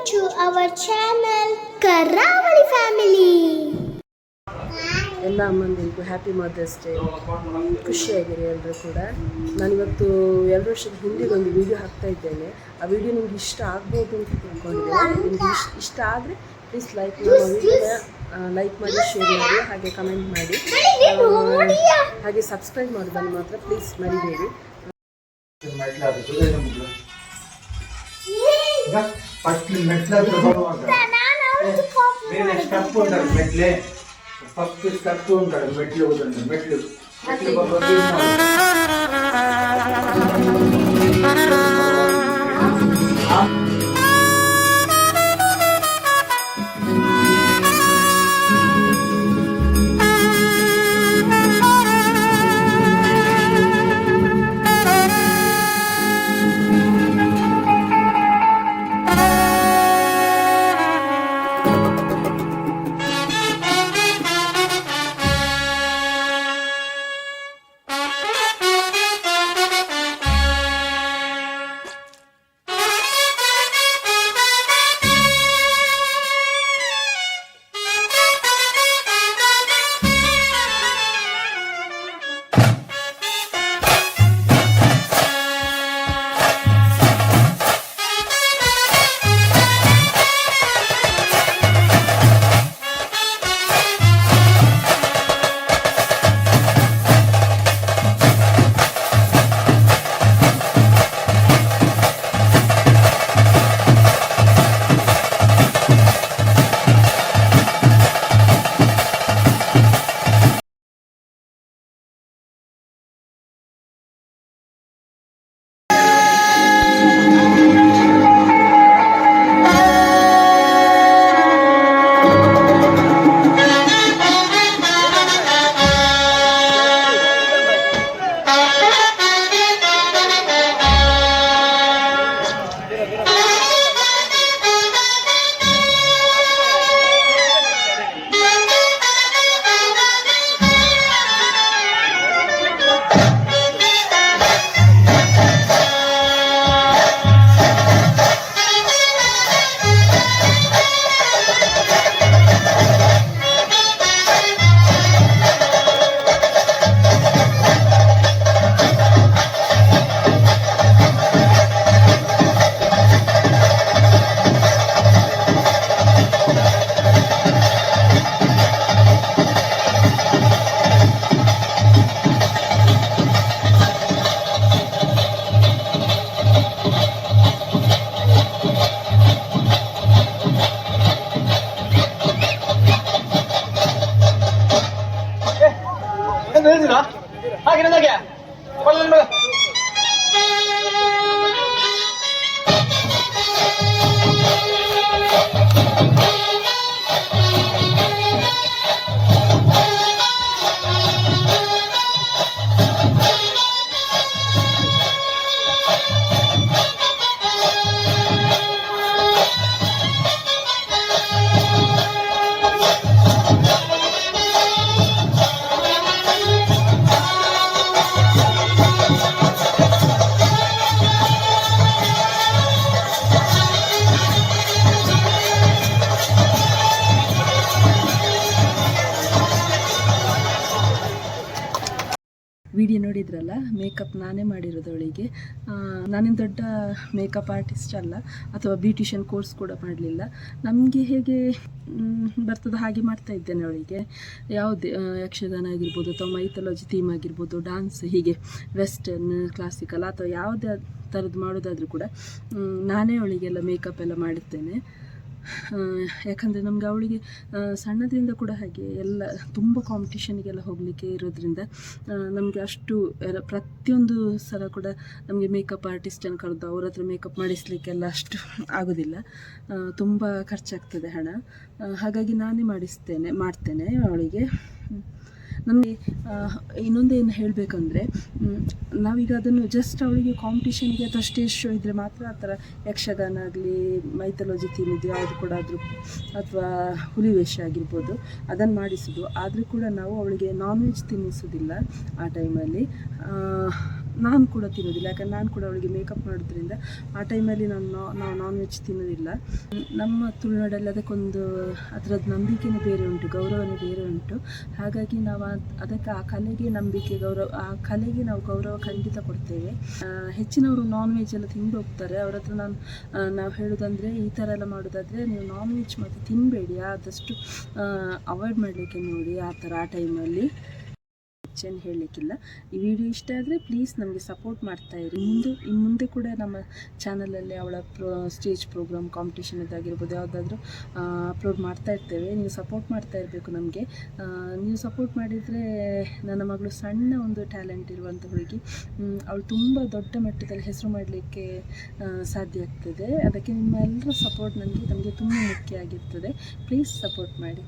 to our channel Karavali Family. ಎಲ್ಲ ಅಮ್ಮಂದಿರಿಗೂ happy mother's day. ಖುಷಿಯಾಗಿರಿ ಎಲ್ಲರೂ ಕೂಡ. ನಾನಿವತ್ತು 2 ವರ್ಷದ ಹಿಂದೆ ಒಂದು ವಿಡಿಯೋ ಹಾಕ್ತಾ ಇದ್ದೇನೆ. ಆ ವಿಡಿಯೋ ನಿಮ್ಗೆ ಇಷ್ಟ ಆಗ್ಬೋದು ಅಂತ ತಿಳ್ಕೊಂಡಿದ್ದೇನೆ. ನಿಮ್ಗೆ ಇಷ್ಟ ಆದರೆ ಪ್ಲೀಸ್ ಲೈಕ್ ಮಾಡಿ, ಶೇರ್ ಮಾಡಿ, ಹಾಗೆ ಕಮೆಂಟ್ ಮಾಡಿ, ಹಾಗೆ ಸಬ್ಸ್ಕ್ರೈಬ್ ಮಾಡೋದನ್ನು ಮಾತ್ರ ಪ್ಲೀಸ್ ಮರಿಬೇಡಿ. ఫస్ట్ కట్టు ఉంటాడు మెట్లు మెట్లు ಹಾಗೆ ನನಗೆ ವಿಡಿಯೋ ನೋಡಿದ್ರಲ್ಲ, ಮೇಕಪ್ ನಾನೇ ಮಾಡಿರೋದು ಅವಳಿಗೆ. ನಾನೇನು ದೊಡ್ಡ ಮೇಕಪ್ ಆರ್ಟಿಸ್ಟ್ ಅಲ್ಲ, ಅಥವಾ ಬ್ಯೂಟಿಷಿಯನ್ ಕೋರ್ಸ್ ಕೂಡ ಮಾಡಲಿಲ್ಲ. ನಮಗೆ ಹೇಗೆ ಬರ್ತದೆ ಹಾಗೆ ಮಾಡ್ತಾ ಇದ್ದೇನೆ ಅವಳಿಗೆ. ಯಾವುದೇ ಯಕ್ಷಗಾನ ಆಗಿರ್ಬೋದು, ಅಥವಾ ಮೈಥಾಲಜಿ ಥೀಮ್ ಆಗಿರ್ಬೋದು, ಡಾನ್ಸ್, ಹೀಗೆ ವೆಸ್ಟರ್ನ್, ಕ್ಲಾಸಿಕಲ್, ಅಥವಾ ಯಾವುದೇ ಥರದ್ದು ಮಾಡೋದಾದರೂ ಕೂಡ ನಾನೇ ಅವಳಿಗೆಲ್ಲ ಮೇಕಪ್ ಎಲ್ಲ ಮಾಡುತ್ತೇನೆ. ಯಾಕಂದರೆ ನಮಗೆ ಅವಳಿಗೆ ಸಣ್ಣದರಿಂದ ಕೂಡ ಹಾಗೆ ಎಲ್ಲ ತುಂಬ ಕಾಂಪಿಟಿಷನ್ಗೆಲ್ಲ ಹೋಗಲಿಕ್ಕೆ ಇರೋದ್ರಿಂದ ನಮಗೆ ಅಷ್ಟು ಪ್ರತಿಯೊಂದು ಸಲ ಕೂಡ ನಮಗೆ ಮೇಕಪ್ ಆರ್ಟಿಸ್ಟನ್ನು ಕರೆದು ಅವ್ರ ಹತ್ರ ಮೇಕಪ್ ಮಾಡಿಸಲಿಕ್ಕೆಲ್ಲ ಅಷ್ಟು ಆಗೋದಿಲ್ಲ, ತುಂಬ ಖರ್ಚಾಗ್ತದೆ ಹಣ. ಹಾಗಾಗಿ ನಾನೇ ಮಾಡ್ತೇನೆ ಅವಳಿಗೆ. ನಮಗೆ ಇನ್ನೊಂದೇನು ಹೇಳಬೇಕಂದ್ರೆ, ನಾವೀಗ ಅದನ್ನು ಜಸ್ಟ್ ಅವಳಿಗೆ ಕಾಂಪಿಟಿಷನ್ಗೆ ಅಥವಾ ಸ್ಟೇಜ್ ಶೋ ಇದ್ದರೆ ಮಾತ್ರ ಆ ಥರ ಯಕ್ಷಗಾನ ಆಗಲಿ, ಮೈಥಾಲಜಿ ಥೀಮ್ ಇದು ಯಾವುದು ಕೂಡ ಆದರೂ, ಅಥವಾ ಹುಲಿವೇಷ ಆಗಿರ್ಬೋದು, ಅದನ್ನು ಮಾಡಿಸೋದು. ಆದರೂ ಕೂಡ ನಾವು ಅವಳಿಗೆ ನಾನ್ ವೆಜ್ ತಿನ್ನಿಸೋದಿಲ್ಲ ಆ ಟೈಮಲ್ಲಿ. ನಾನು ಕೂಡ ತಿನ್ನೋದಿಲ್ಲ, ಯಾಕಂದ್ರೆ ನಾನು ಕೂಡ ಅವಳಿಗೆ ಮೇಕಪ್ ಮಾಡೋದ್ರಿಂದ ಆ ಟೈಮಲ್ಲಿ ನಾವು ನಾನ್ ವೆಜ್ ತಿನ್ನೋದಿಲ್ಲ. ನಮ್ಮ ತುಳುನಾಡಲ್ಲಿ ಅದಕ್ಕೊಂದು ಅದರದ್ದು ನಂಬಿಕೆನೇ ಬೇರೆ ಉಂಟು, ಗೌರವನೇ ಬೇರೆ ಉಂಟು. ಹಾಗಾಗಿ ನಾವು ಅದಕ್ಕೆ ಆ ಕಲೆಗೆ ನಂಬಿಕೆ, ಆ ಕಲೆಗೆ ನಾವು ಗೌರವ ಖಂಡಿತ ಕೊಡ್ತೇವೆ. ಹೆಚ್ಚಿನವರು ನಾನ್ ವೆಜ್ ಎಲ್ಲ ತಿಂದು ಹೋಗ್ತಾರೆ. ಅವ್ರ ಹತ್ರ ನಾವು ಹೇಳೋದಂದರೆ, ಈ ಥರ ಎಲ್ಲ ಮಾಡೋದಾದರೆ ನೀವು ನಾನ್ ವೆಜ್ ಮತ್ತು ತಿನ್ನಬೇಡಿ, ಆದಷ್ಟು ಅವಾಯ್ಡ್ ಮಾಡಲಿಕ್ಕೆ ನೋಡಿ ಆ ಥರ ಆ ಟೈಮಲ್ಲಿ. ಹೆಚ್ಚೇನು ಹೇಳಲಿಕ್ಕಿಲ್ಲ. ಈ ವಿಡಿಯೋ ಇಷ್ಟ ಆದರೆ ಪ್ಲೀಸ್ ನಮಗೆ ಸಪೋರ್ಟ್ ಮಾಡ್ತಾಯಿರಿ. ಇನ್ನು ಮುಂದೆ ಕೂಡ ನಮ್ಮ ಚಾನಲಲ್ಲಿ ಅವಳ ಸ್ಟೇಜ್ ಪ್ರೋಗ್ರಾಮ್ ಕಾಂಪಿಟೇಷನ್ ಇದಾಗಿರ್ಬೋದು ಯಾವುದಾದ್ರೂ ಅಪ್ಲೋಡ್ ಮಾಡ್ತಾ ಇರ್ತೇವೆ. ನೀವು ಸಪೋರ್ಟ್ ಮಾಡ್ತಾ ಇರಬೇಕು ನಮಗೆ. ನೀವು ಸಪೋರ್ಟ್ ಮಾಡಿದರೆ ನನ್ನ ಮಗಳು ಸಣ್ಣ ಒಂದು ಟ್ಯಾಲೆಂಟ್ ಇರುವಂಥ ಹುಡುಗಿ, ಅವಳು ತುಂಬ ದೊಡ್ಡ ಮಟ್ಟದಲ್ಲಿ ಹೆಸರು ಮಾಡಲಿಕ್ಕೆ ಸಾಧ್ಯ ಆಗ್ತದೆ. ಅದಕ್ಕೆ ನಿಮ್ಮ ಎಲ್ಲರ ಸಪೋರ್ಟ್ ನಮಗೆ ತುಂಬ ಮುಖ್ಯ ಆಗಿರ್ತದೆ. ಪ್ಲೀಸ್ ಸಪೋರ್ಟ್ ಮಾಡಿ.